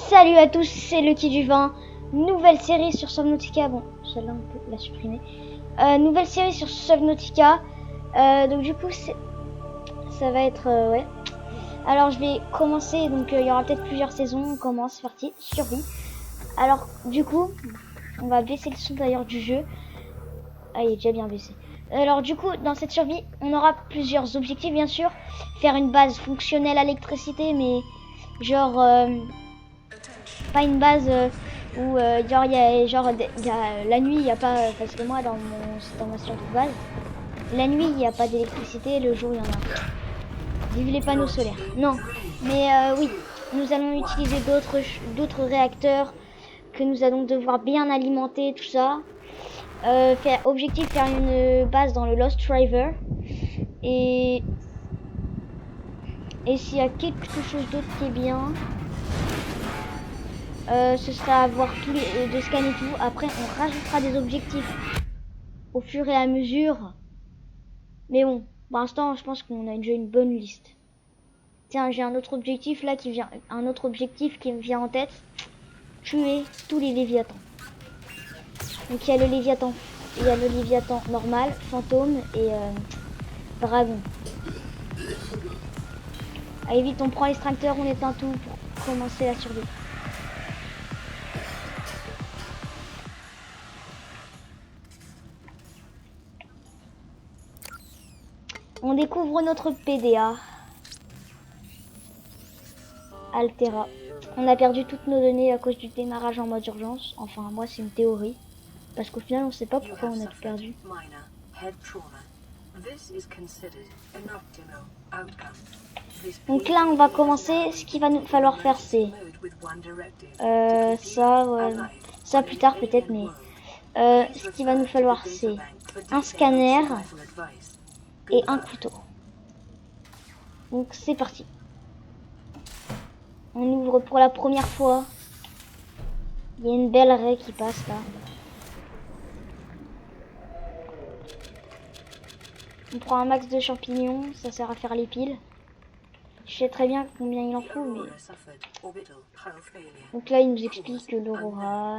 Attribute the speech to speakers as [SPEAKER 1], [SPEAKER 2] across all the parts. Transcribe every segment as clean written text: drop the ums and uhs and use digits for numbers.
[SPEAKER 1] Salut à tous, c'est Lucky du vin. Nouvelle série sur Subnautica. Bon, celle-là on peut la supprimer. Nouvelle série sur Subnautica. Donc du coup, ça va être ouais. Alors je vais commencer. Donc il y aura peut-être plusieurs saisons. On commence, c'est parti. Survie. Alors du coup, on va baisser le son d'ailleurs du jeu. Ah, il est déjà bien baissé. Alors du coup, dans cette survie, on aura plusieurs objectifs bien sûr. Faire une base fonctionnelle à l'électricité, mais genre pas une base où genre il y a la nuit, il y a pas parce que moi dans ma survie de base, la nuit il n'y a pas d'électricité, le jour il y en a. Vive les panneaux solaires. Non, mais oui, nous allons utiliser d'autres réacteurs que nous allons devoir bien alimenter, tout ça. Objectif faire une base dans le Lost River et s'il y a quelque chose d'autre qui est bien, ce sera avoir de scanner tout. Après on rajoutera des objectifs au fur et à mesure, mais bon, pour l'instant je pense qu'on a déjà une bonne liste. Tiens, j'ai un autre objectif là qui me vient en tête: tuer tous les léviathans. Donc il y a le léviathan normal, fantôme et dragon. Allez vite, on prend l'extracteur, on éteint tout pour commencer la survie. On découvre notre PDA. Altera. On a perdu toutes nos données à cause du démarrage en mode urgence. Enfin, moi c'est une théorie. Parce qu'au final, on sait pas pourquoi on a tout perdu. Donc là, on va commencer. Ce qu'il va nous falloir faire, c'est ça plus tard peut-être, mais ce qu'il va nous falloir, c'est un scanner et un couteau. Donc c'est parti. On ouvre pour la première fois. Il y a une belle raie qui passe là. On prend un max de champignons, ça sert à faire les piles. Je sais très bien combien il en faut, mais... Donc là, il nous explique que l'aurora...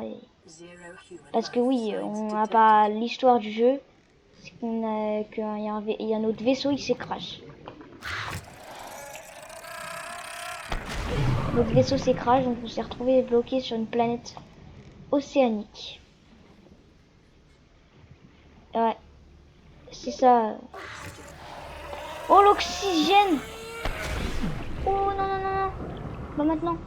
[SPEAKER 1] Parce que oui, on n'a pas l'histoire du jeu. C'est qu'il y a notre vaisseau, il s'est crash. Notre vaisseau s'est crash, donc on s'est retrouvé bloqué sur une planète océanique. Ouais, c'est ça. Oh, l'oxygène! Oh non, non, non, non. Pas maintenant.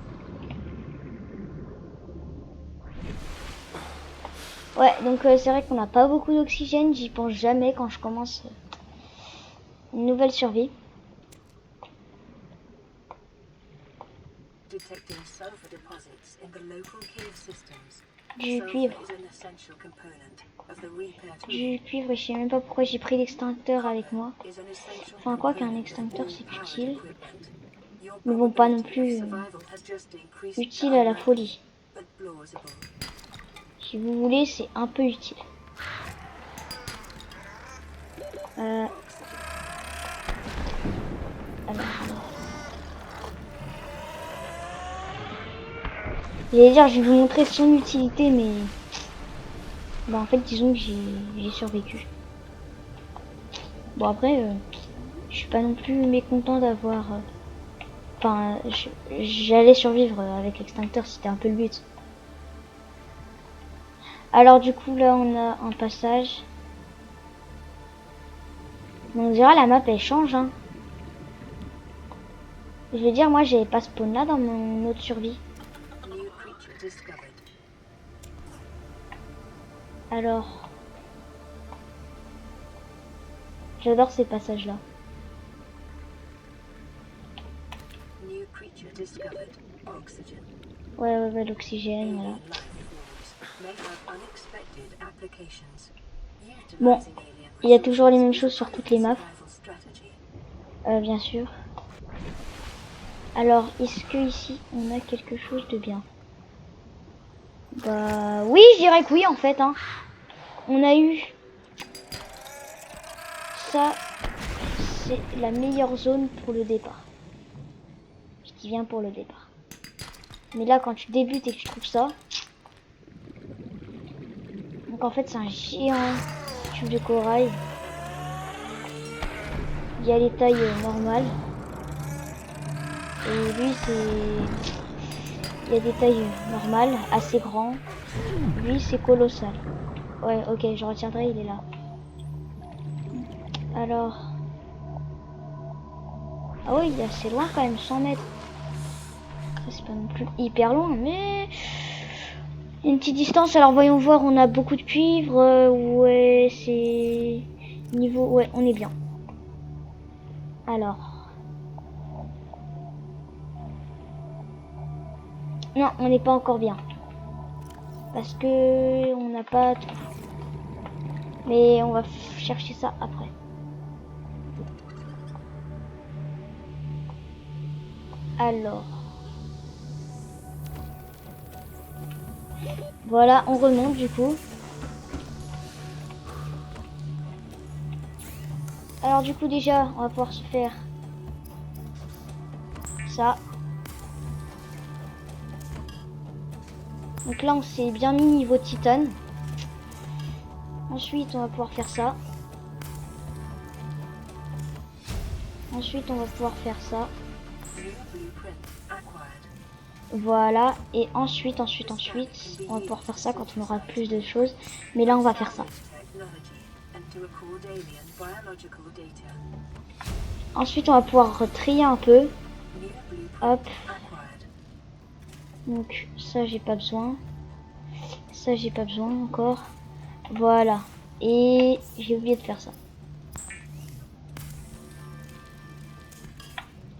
[SPEAKER 1] Ouais, donc c'est vrai qu'on n'a pas beaucoup d'oxygène. J'y pense jamais quand je commence une nouvelle survie. Du cuivre. Du cuivre, je sais même pas pourquoi j'ai pris l'extincteur avec moi. Enfin, quoi qu'un extincteur c'est utile. Mais bon, pas non plus utile à la folie. Si vous voulez, c'est un peu utile. Alors, j'allais dire, je vais vous montrer son utilité, mais bah, en fait, disons que j'ai survécu. Bon, après, je suis pas non plus mécontent d'avoir... Enfin, j'allais survivre avec l'extincteur, c'était un peu le but. Alors du coup, là, on a un passage. On dirait la map, elle change, hein. Je veux dire, moi, j'avais pas spawn là dans mon autre survie. Alors... J'adore ces passages-là. Ouais, l'oxygène, voilà. Bon, il y a toujours les mêmes choses sur toutes les maps. Bien sûr. Alors, est-ce que ici, on a quelque chose de bien? Bah oui, je dirais que oui, en fait, hein. On a eu... Ça, c'est la meilleure zone pour le départ. Je dis bien pour le départ. Mais là, quand tu débutes et que tu trouves ça... Donc en fait, c'est un géant tube de corail. Il y a les tailles normales. Et lui, c'est... Il y a des tailles normales, assez grands. Lui, c'est colossal. Ouais, ok, je retiendrai, il est là. Alors... Ah oui, il est assez loin quand même, 100 mètres. C'est pas non plus hyper loin, mais... Il y a une petite distance, alors voyons voir, on a beaucoup de cuivre. Ouais, c'est... Niveau... Ouais, on est bien. Alors... Non, on n'est pas encore bien. Parce que on n'a pas tout. Mais on va chercher ça après. Alors. Voilà, on remonte du coup. Alors du coup déjà, on va pouvoir se faire ça. Donc là, on s'est bien mis niveau titane. Ensuite, on va pouvoir faire ça. Ensuite, on va pouvoir faire ça. Voilà. Et ensuite, on va pouvoir faire ça quand on aura plus de choses. Mais là, on va faire ça. Ensuite, on va pouvoir trier un peu. Hop. Donc, ça, j'ai pas besoin. Ça, j'ai pas besoin encore. Voilà. Et j'ai oublié de faire ça.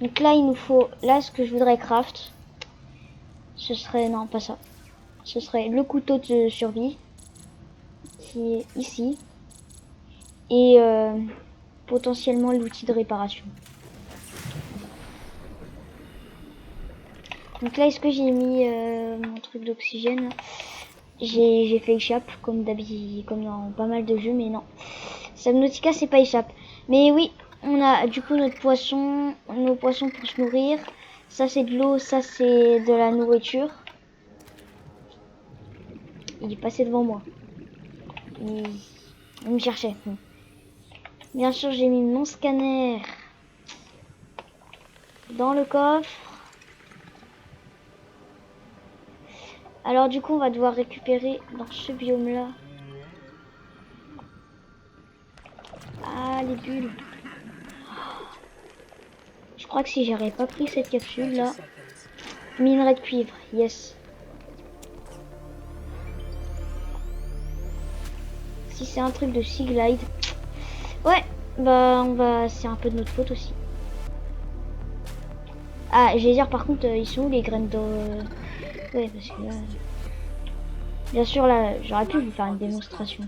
[SPEAKER 1] Donc là, il nous faut... Là, ce que je voudrais craft, ce serait... Non, pas ça. Ce serait le couteau de survie, qui est ici. Et potentiellement l'outil de réparation. Donc là, est-ce que j'ai mis mon truc d'oxygène? J'ai fait échappe, comme d'habitude, comme dans pas mal de jeux, mais non. Subnautica, c'est pas échappe. Mais oui, on a du coup notre poisson, nos poissons pour se nourrir. Ça, c'est de l'eau, ça, c'est de la nourriture. Il est passé devant moi. Il me cherchait. Bien sûr, j'ai mis mon scanner dans le coffre. Alors du coup, on va devoir récupérer dans ce biome-là. Ah, les bulles. Je crois que si j'aurais pas pris cette capsule-là... Minerai de cuivre, yes. Si c'est un truc de Sea Glide... Ouais, bah on va... C'est un peu de notre faute aussi. Ah, je vais dire par contre, ils sont où les graines de... Ouais, parce que là... Bien sûr, là, j'aurais pu vous faire une démonstration.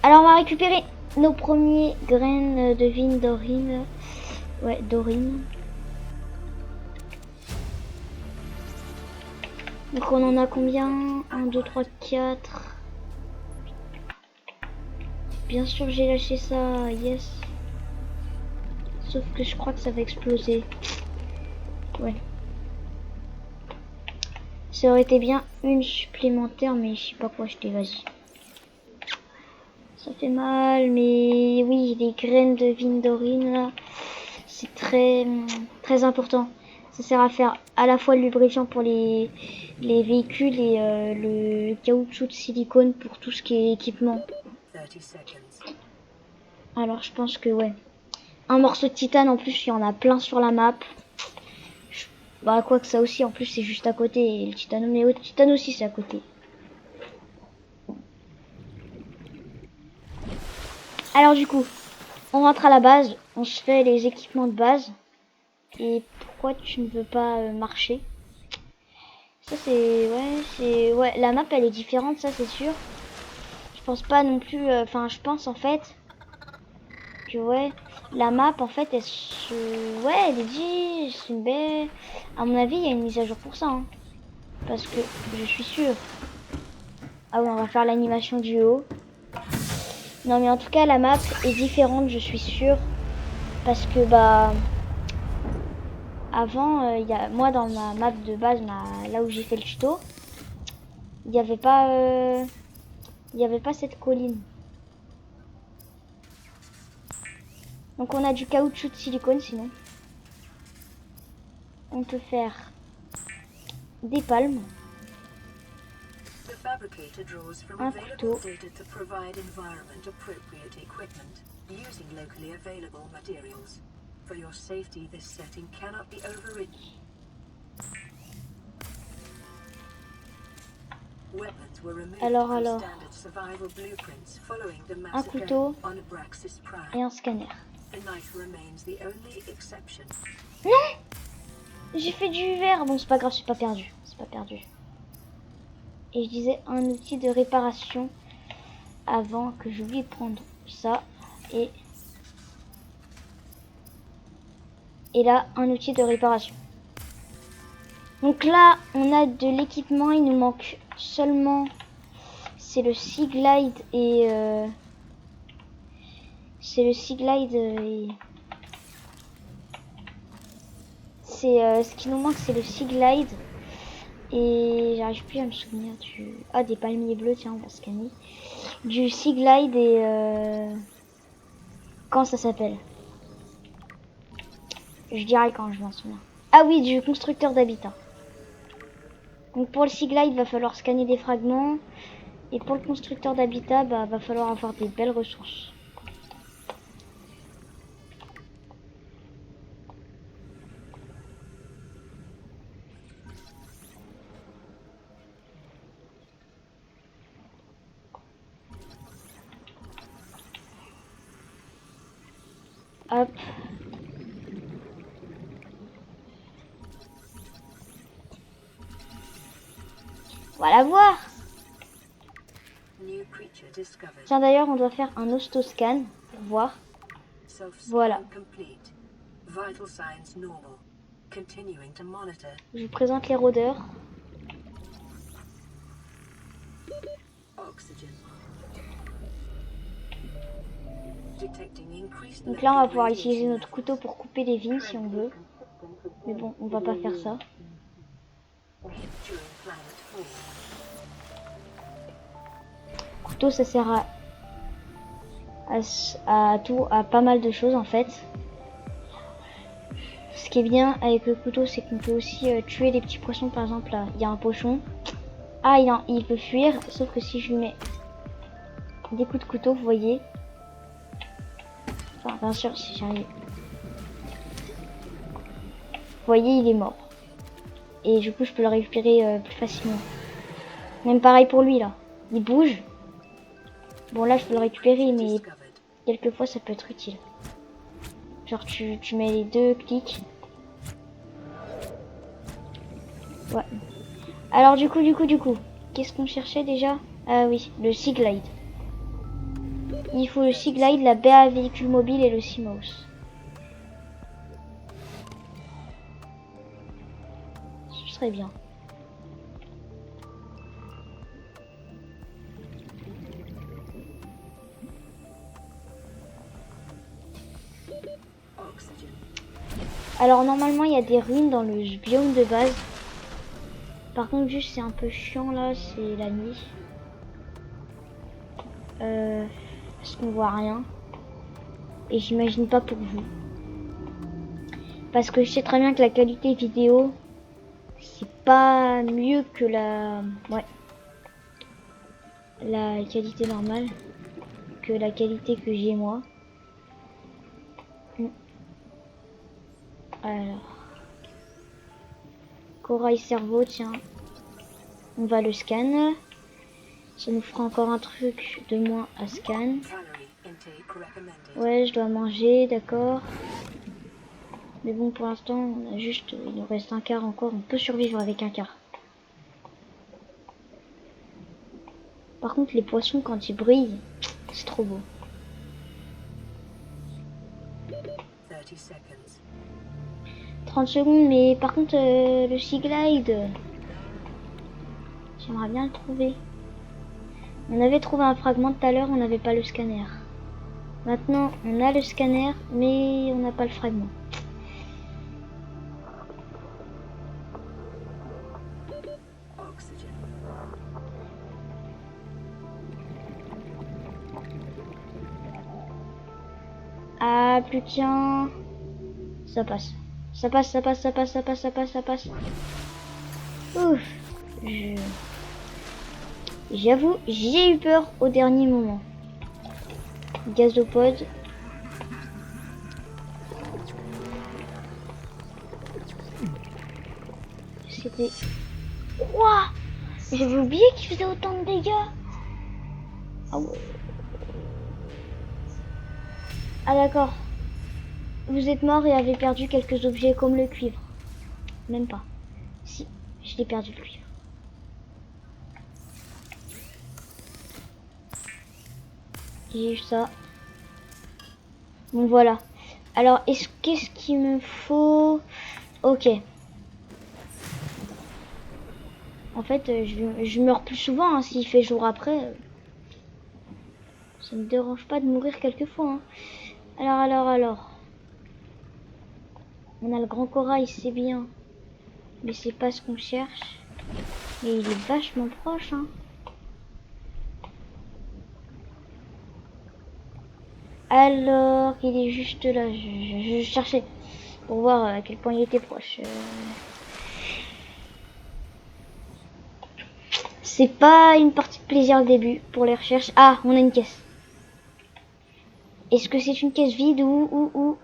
[SPEAKER 1] Alors, on va récupérer nos premiers graines de vigne d'orine. Ouais, d'orine. Donc, on en a combien? 1, 2, 3, 4. Bien sûr, j'ai lâché ça, yes. Sauf que je crois que ça va exploser. Ouais. Ça aurait été bien une supplémentaire, mais je sais pas quoi acheter, vas-y. Ça fait mal, mais oui, les graines de vigne d'orine, c'est très important. Ça sert à faire à la fois le lubrifiant pour les véhicules et le caoutchouc de silicone pour tout ce qui est équipement. Alors je pense que ouais. Un morceau de titane, en plus il y en a plein sur la map. Bah quoi que ça aussi, en plus c'est juste à côté. Et le titane, mais le titane aussi c'est à côté. Alors du coup, on rentre à la base, on se fait les équipements de base. Et pourquoi tu ne veux pas marcher? Ça c'est... Ouais, c'est... Ouais, la map elle est différente, ça c'est sûr. Je pense pas non plus... Enfin, je pense en fait... Que ouais, la map en fait elle se... Ouais, elle est dit... C'est une baie... À mon avis, il y a une mise à jour pour ça. Hein. Parce que je suis sûre. Ah ouais, on va faire l'animation du haut. Non mais en tout cas la map est différente, je suis sûre. Parce que bah avant, moi dans ma map de base, là où j'ai fait le tuto, il n'y avait pas cette colline. Donc on a du caoutchouc de silicone sinon. On peut faire des palmes. Un couteau. Alors, un couteau et un scanner. Non! J'ai fait du verre. Bon, c'est pas grave, c'est pas perdu. C'est pas perdu. Et je disais un outil de réparation avant que j'oublie de prendre ça. Et là, un outil de réparation. Donc là, on a de l'équipement. Il nous manque seulement... C'est le Sea Glide et... C'est le Sea Glide et... ce qui nous manque, c'est le Sea Glide. Et j'arrive plus à me souvenir du... Ah, des palmiers bleus, tiens, on va scanner. Du Sea Glide et... Quand ça s'appelle? Je dirais quand je m'en souviens. Ah oui, du constructeur d'habitat. Donc pour le Sea Glide, il va falloir scanner des fragments. Et pour le constructeur d'habitat, bah, va falloir avoir des belles ressources. Hop. On va la voir. Tiens, d'ailleurs, on doit faire un ostoscan pour voir. Voilà. Je vous présente les rôdeurs. Donc là, on va pouvoir utiliser notre couteau pour couper les vignes si on veut. Mais bon, on va pas faire ça. Couteau, ça sert à pas mal de choses en fait. Ce qui est bien avec le couteau, c'est qu'on peut aussi tuer les petits poissons. Par exemple, là, il y a un pochon. Ah, il peut fuir, sauf que si je lui mets des coups de couteau, vous voyez. Enfin, bien sûr, si j'arrive. Vous voyez, il est mort. Et du coup, je peux le récupérer plus facilement. Même pareil pour lui, là. Il bouge. Bon, là, je peux le récupérer, mais quelquefois, ça peut être utile. Genre, tu mets les deux clics. Ouais. Alors, du coup, qu'est-ce qu'on cherchait déjà? Ah oui, le Sea Glide. Il faut le Sea Glide, la BA véhicule mobile et le Sea Mouse. Ce serait bien. Alors normalement il y a des ruines dans le biome de base. Par contre juste c'est un peu chiant là, c'est la nuit. Parce qu'on voit rien. Et j'imagine pas pour vous. Parce que je sais très bien que la qualité vidéo, c'est pas mieux que la qualité normale. Que la qualité que j'ai moi. Alors. Corail cerveau, tiens. On va le scan. Ça nous fera encore un truc de moins à scan. Ouais, je dois manger, d'accord. Mais bon, pour l'instant, on a juste... Il nous reste un quart encore. On peut survivre avec un quart. Par contre, les poissons, quand ils brillent, c'est trop beau. 30 secondes, mais par contre, le Sea Glide... J'aimerais bien le trouver. On avait trouvé un fragment tout à l'heure, on n'avait pas le scanner. Maintenant, on a le scanner, mais on n'a pas le fragment. Ah, plus qu'un. Ça passe. Ça passe, ça passe, ça passe, ça passe, ça passe, ça passe. Ouf. J'avoue, j'ai eu peur au dernier moment. Gazopode. C'était... Ouah, j'avais oublié qu'il faisait autant de dégâts. Ah ouais. Ah d'accord. Vous êtes mort et avez perdu quelques objets comme le cuivre. Même pas. Si, je l'ai perdu le cuivre. J'ai eu ça. Bon voilà. Alors, qu'est-ce qu'il me faut? Ok. En fait, je meurs plus souvent hein, s'il fait jour après. Ça me dérange pas de mourir quelquefois. Hein. Alors. On a le grand corail, c'est bien. Mais c'est pas ce qu'on cherche. Et il est vachement proche. Hein. Alors qu'il est juste là. Je cherchais pour voir à quel point il était proche. C'est pas une partie de plaisir au début pour les recherches. Ah, on a une caisse. Est-ce que c'est une caisse vide ou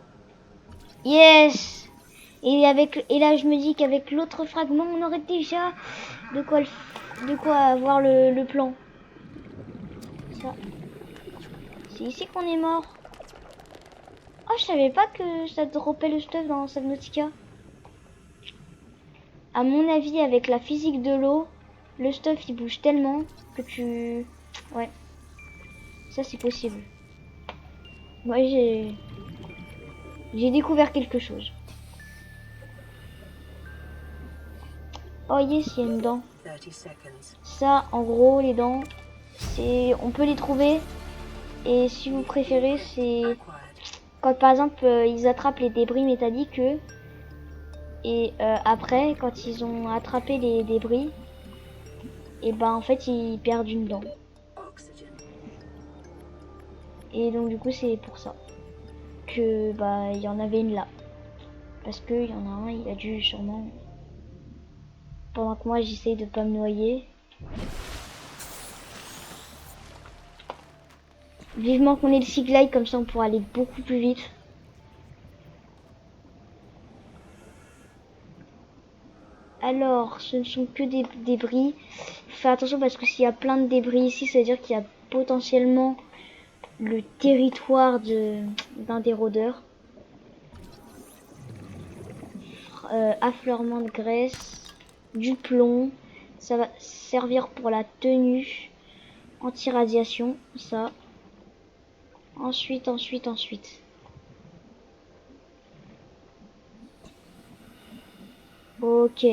[SPEAKER 1] Yes. Et là je me dis qu'avec l'autre fragment on aurait déjà de quoi avoir le plan. Ça. C'est ici qu'on est mort. Oh, je savais pas que ça droppait le stuff dans Subnautica. À mon avis, avec la physique de l'eau, le stuff il bouge tellement que tu... Ouais. Ça c'est possible. Moi j'ai découvert quelque chose. Oh yes, il y a une dent. Ça, en gros, les dents, on peut les trouver. Et si vous préférez, c'est quand par exemple ils attrapent les débris métalliques et après, quand ils ont attrapé les débris, et ben en fait ils perdent une dent. Et donc du coup c'est pour ça que bah il y en avait une là. Parce que il y en a un, il a dû sûrement pendant que moi j'essaye de pas me noyer. Vivement qu'on ait le sea glide, comme ça on pourra aller beaucoup plus vite. Alors, ce ne sont que des débris. Faut faire attention parce que s'il y a plein de débris ici, ça veut dire qu'il y a potentiellement le territoire d'un des rôdeurs. Affleurement de graisse, du plomb. Ça va servir pour la tenue anti-radiation, ça. Ensuite. Ok.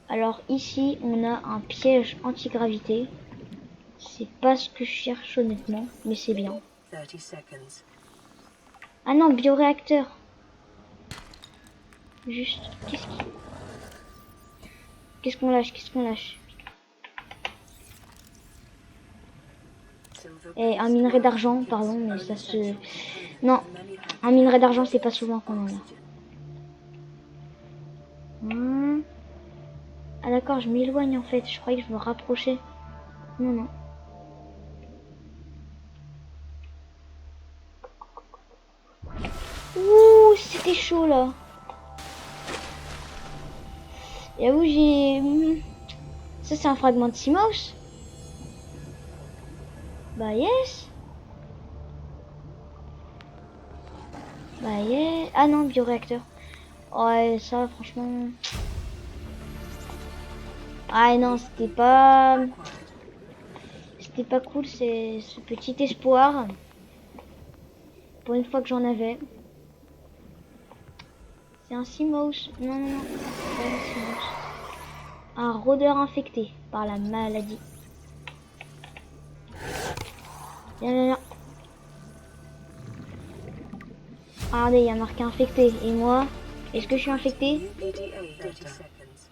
[SPEAKER 1] Alors ici, on a un piège anti-gravité. C'est pas ce que je cherche honnêtement, mais c'est bien. Ah non, bioréacteur. Juste, qu'est-ce qu'on lâche? Et un minerai d'argent, pardon, mais ça se... Non, un minerai d'argent, c'est pas souvent qu'on en a. Ah d'accord, je m'éloigne en fait. Je croyais que je me rapprochais. Non. Ouh, c'était chaud là. Et où j'ai... Ça c'est un fragment de Seamouse. Bah yes. Ah non, bioréacteur. Ouais, ça franchement... Ah non, c'était pas cool, c'est ce petit espoir. Pour une fois que j'en avais. C'est un Seamouse. Non. C'est pas un Seamouse. Un rôdeur infecté par la maladie. Viens, viens, viens. Regardez, il y a marqué infecté. Et moi, est-ce que je suis infecté?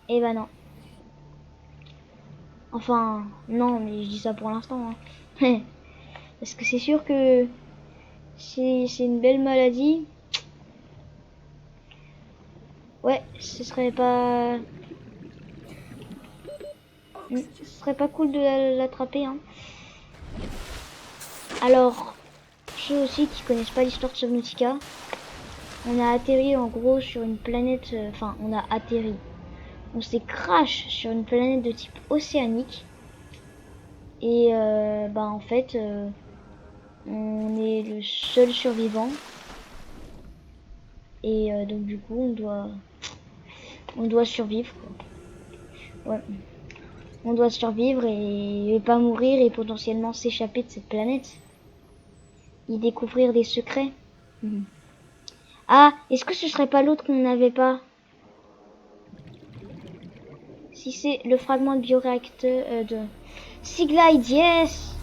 [SPEAKER 1] Eh ben non. Enfin, non, mais je dis ça pour l'instant. Hein. Parce que c'est sûr que c'est une belle maladie. Ouais, ce serait pas... Ce serait pas cool de l'attraper. Hein. Alors, ceux aussi qui connaissent pas l'histoire de Subnautica, on a atterri en gros sur une planète... Enfin, on a atterri. On s'est crash sur une planète de type océanique. Et bah en fait, on est le seul survivant. Et donc du coup, on doit survivre. Ouais. On doit survivre et pas mourir et potentiellement s'échapper de cette planète. Y découvrir des secrets. Ah, est-ce que ce serait pas l'autre qu'on n'avait pas? Si c'est le fragment de bioréacteur de Seaglide, yes!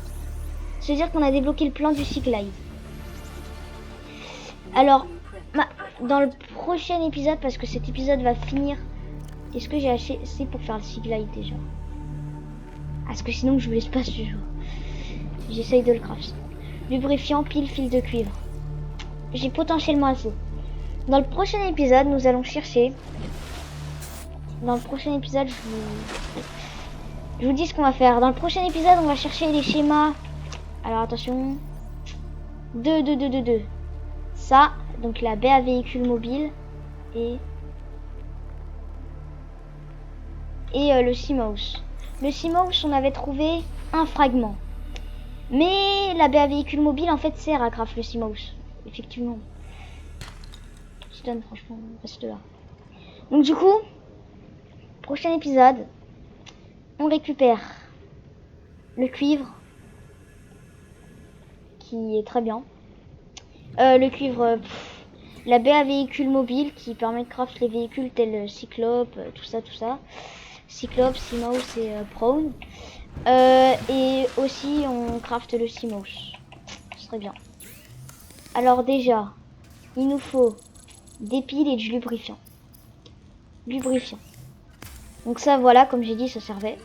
[SPEAKER 1] C'est-à-dire qu'on a débloqué le plan du Seaglide. Alors, dans le prochain épisode, parce que cet épisode va finir, est-ce que j'ai assez pour faire le Seaglide déjà? Parce que sinon je vous laisse pas ce jour. J'essaye de le craft. Lubrifiant, pile, fil de cuivre. J'ai potentiellement assez. Dans le prochain épisode, nous allons chercher. Dans le prochain épisode, je vous dis ce qu'on va faire. Dans le prochain épisode, on va chercher les schémas. Alors attention. 2. Ça, donc la baie à véhicule mobile. Et le Seamouse. Le Seamouse, on avait trouvé un fragment. Mais la baie à véhicule mobile, en fait, sert à craft le Seamouse. Effectivement. Stun, franchement, reste là. Donc du coup, prochain épisode, on récupère le cuivre, qui est très bien. Le cuivre, la baie à véhicule mobile, qui permet de craft les véhicules tels Cyclope, tout ça. Cyclope, Seamouse et Prone. Et aussi on craft le Seamouse. Ce serait bien. Alors déjà, il nous faut des piles et du lubrifiant. Donc ça voilà, comme j'ai dit, ça servait.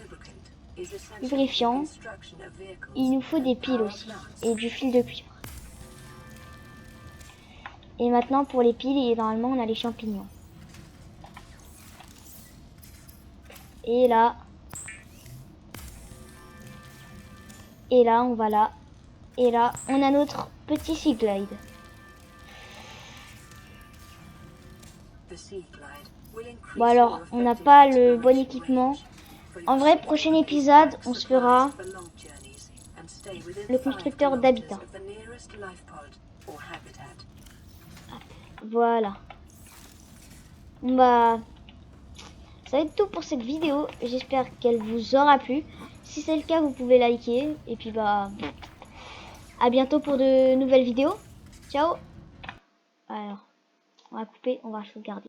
[SPEAKER 1] Lubrifiant. Il nous faut des piles aussi. Et du fil de cuivre. Et maintenant pour les piles, normalement on a les champignons. Et là, on va là. Et là, on a notre petit Seaglide. Bon alors, on n'a pas le bon équipement. En vrai, prochain épisode, on se fera le constructeur d'habitat. Voilà. Bah, ça va être tout pour cette vidéo. J'espère qu'elle vous aura plu. Si c'est le cas, vous pouvez liker. Et puis bah, à bientôt pour de nouvelles vidéos. Ciao. Alors, on va couper, on va sauvegarder.